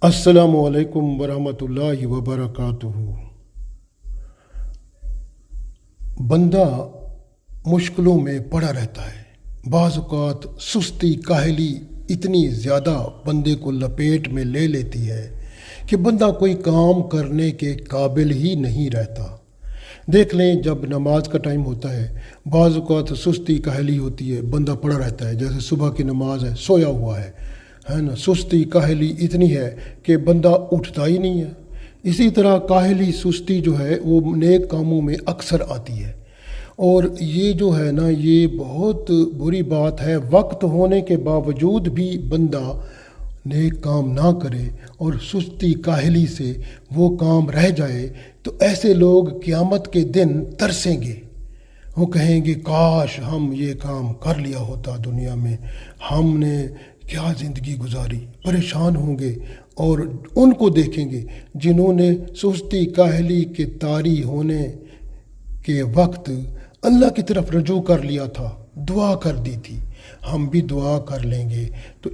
السلام علیکم ورحمۃ اللہ وبرکاتہ۔ بندہ مشکلوں میں پڑا رہتا ہے، بعض اوقات سستی کاہلی اتنی زیادہ بندے کو لپیٹ میں لے لیتی ہے کہ بندہ کوئی کام کرنے کے قابل ہی نہیں رہتا۔ دیکھ لیں، جب نماز کا ٹائم ہوتا ہے بعض اوقات سستی کاہلی ہوتی ہے، بندہ پڑا رہتا ہے، جیسے صبح کی نماز ہے، سویا ہوا ہے نا، سستی کاہلی اتنی ہے کہ بندہ اٹھتا ہی نہیں ہے۔ اسی طرح کاہلی سستی جو ہے وہ نیک کاموں میں اکثر آتی ہے، اور یہ جو ہے نا، یہ بہت بری بات ہے۔ وقت ہونے کے باوجود بھی بندہ نیک کام نہ کرے اور سستی کاہلی سے وہ کام رہ جائے، تو ایسے لوگ قیامت کے دن ترسیں گے۔ وہ کہیں گے کاش ہم یہ کام کر لیا ہوتا دنیا میں، ہم نے کیا زندگی گزاری، پریشان ہوں گے۔ اور ان کو دیکھیں گے جنہوں نے سستی کاہلی کے طاری ہونے کے وقت اللہ کی طرف رجوع کر لیا تھا، دعا کر دی تھی۔ ہم بھی دعا کر لیں گے، تو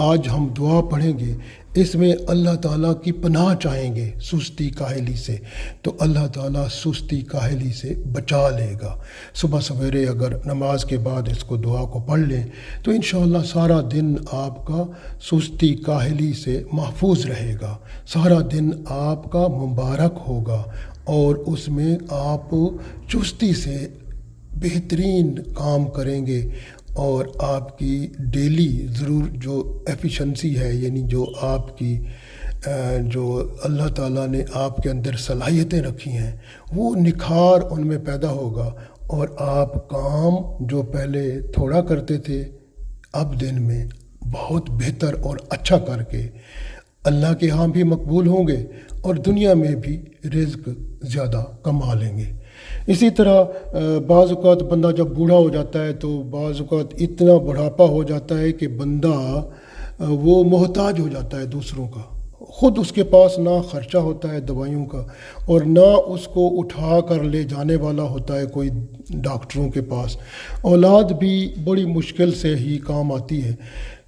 آج ہم دعا پڑھیں گے، اس میں اللہ تعالیٰ کی پناہ چاہیں گے سستی کاہلی سے، تو اللہ تعالیٰ سستی کاہلی سے بچا لے گا۔ صبح سویرے اگر نماز کے بعد اس کو دعا کو پڑھ لیں تو انشاءاللہ سارا دن آپ کا سستی کاہلی سے محفوظ رہے گا، سارا دن آپ کا مبارک ہوگا، اور اس میں آپ چستی سے بہترین کام کریں گے، اور آپ کی ڈیلی ضرور جو ایفیشنسی ہے، یعنی جو آپ کی جو اللہ تعالیٰ نے آپ کے اندر صلاحیتیں رکھی ہیں، وہ نکھار ان میں پیدا ہوگا، اور آپ کام جو پہلے تھوڑا کرتے تھے اب دن میں بہت بہتر اور اچھا کر کے اللہ کے ہاں بھی مقبول ہوں گے، اور دنیا میں بھی رزق زیادہ کما لیں گے۔ اسی طرح بعض اوقات بندہ جب بوڑھا ہو جاتا ہے تو بعض اوقات اتنا بڑھاپا ہو جاتا ہے کہ بندہ وہ محتاج ہو جاتا ہے دوسروں کا، خود اس کے پاس نہ خرچہ ہوتا ہے دوائیوں کا، اور نہ اس کو اٹھا کر لے جانے والا ہوتا ہے کوئی ڈاکٹروں کے پاس، اولاد بھی بڑی مشکل سے ہی کام آتی ہے۔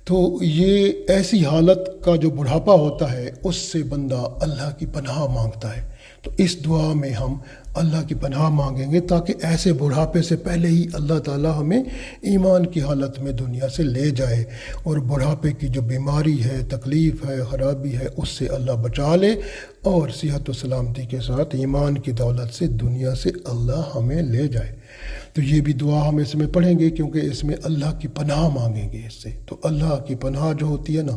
تو یہ ایسی حالت کا جو بڑھاپا ہوتا ہے، اس سے بندہ اللہ کی پناہ مانگتا ہے۔ تو اس دعا میں ہم اللہ کی پناہ مانگیں گے تاکہ ایسے بڑھاپے سے پہلے ہی اللہ تعالیٰ ہمیں ایمان کی حالت میں دنیا سے لے جائے، اور بڑھاپے کی جو بیماری ہے، تکلیف ہے، خرابی ہے، اس سے اللہ بچا لے، اور صحت و سلامتی کے ساتھ ایمان کی دولت سے دنیا سے اللہ ہمیں لے جائے۔ تو یہ بھی دعا ہم اس میں پڑھیں گے، کیونکہ اس میں اللہ کی پناہ مانگیں گے اس سے۔ تو اللہ کی پناہ جو ہوتی ہے نا،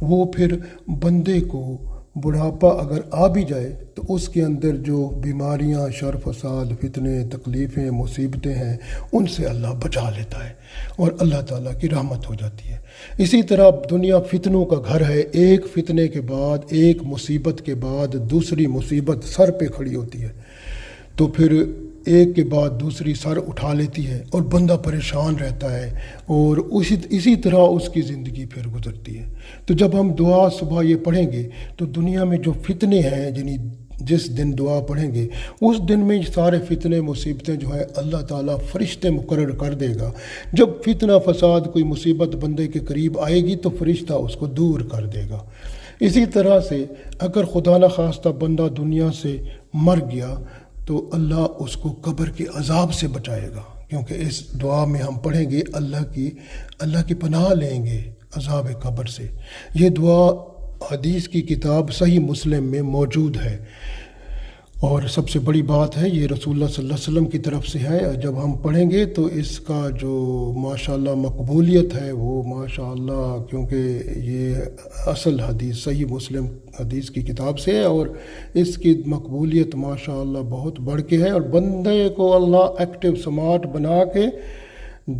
وہ پھر بندے کو بڑھاپا اگر آ بھی جائے تو اس کے اندر جو بیماریاں، شر فساد، فتنے، تکلیفیں، مصیبتیں ہیں، ان سے اللہ بچا لیتا ہے، اور اللہ تعالیٰ کی رحمت ہو جاتی ہے۔ اسی طرح دنیا فتنوں کا گھر ہے، ایک فتنے کے بعد، ایک مصیبت کے بعد دوسری مصیبت سر پہ کھڑی ہوتی ہے، تو پھر ایک کے بعد دوسری سر اٹھا لیتی ہے، اور بندہ پریشان رہتا ہے، اور اسی طرح اس کی زندگی پھر گزرتی ہے۔ تو جب ہم دعا صبح یہ پڑھیں گے تو دنیا میں جو فتنے ہیں، یعنی جس دن دعا پڑھیں گے اس دن میں سارے فتنے، مصیبتیں جو ہے اللہ تعالیٰ فرشتے مقرر کر دے گا۔ جب فتنہ فساد، کوئی مصیبت بندے کے قریب آئے گی تو فرشتہ اس کو دور کر دے گا۔ اسی طرح سے اگر خدا نخواستہ بندہ دنیا سے مر گیا تو اللہ اس کو قبر کے عذاب سے بچائے گا، کیونکہ اس دعا میں ہم پڑھیں گے اللہ کی پناہ لیں گے عذاب قبر سے۔ یہ دعا حدیث کی کتاب صحیح مسلم میں موجود ہے، اور سب سے بڑی بات ہے یہ رسول اللہ صلی اللہ علیہ وسلم کی طرف سے ہے۔ جب ہم پڑھیں گے تو اس کا جو ماشاءاللہ مقبولیت ہے وہ ماشاءاللہ، کیونکہ یہ اصل حدیث صحیح مسلم حدیث کی کتاب سے ہے، اور اس کی مقبولیت ماشاءاللہ بہت بڑھ کے ہے، اور بندے کو اللہ ایکٹیو سمارٹ بنا کے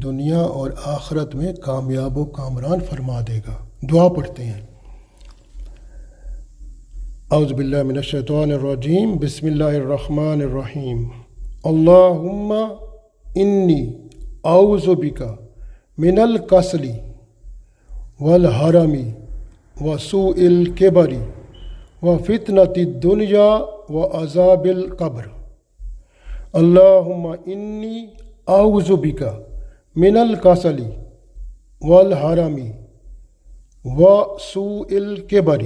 دنیا اور آخرت میں کامیاب و کامران فرما دے گا۔ دعا پڑھتے ہیں۔ اعوذ باللہ من الشیطان الرجیم، بسم اللہ الرحمن الرحیم۔ اللہم انی اعوذ بک من الکسل والحرم وسوء الکبر وفتنۃ الدنیا وعذاب القبر۔ اللہم انی اعوذ بک من الکسل والحرم وسوء الکبر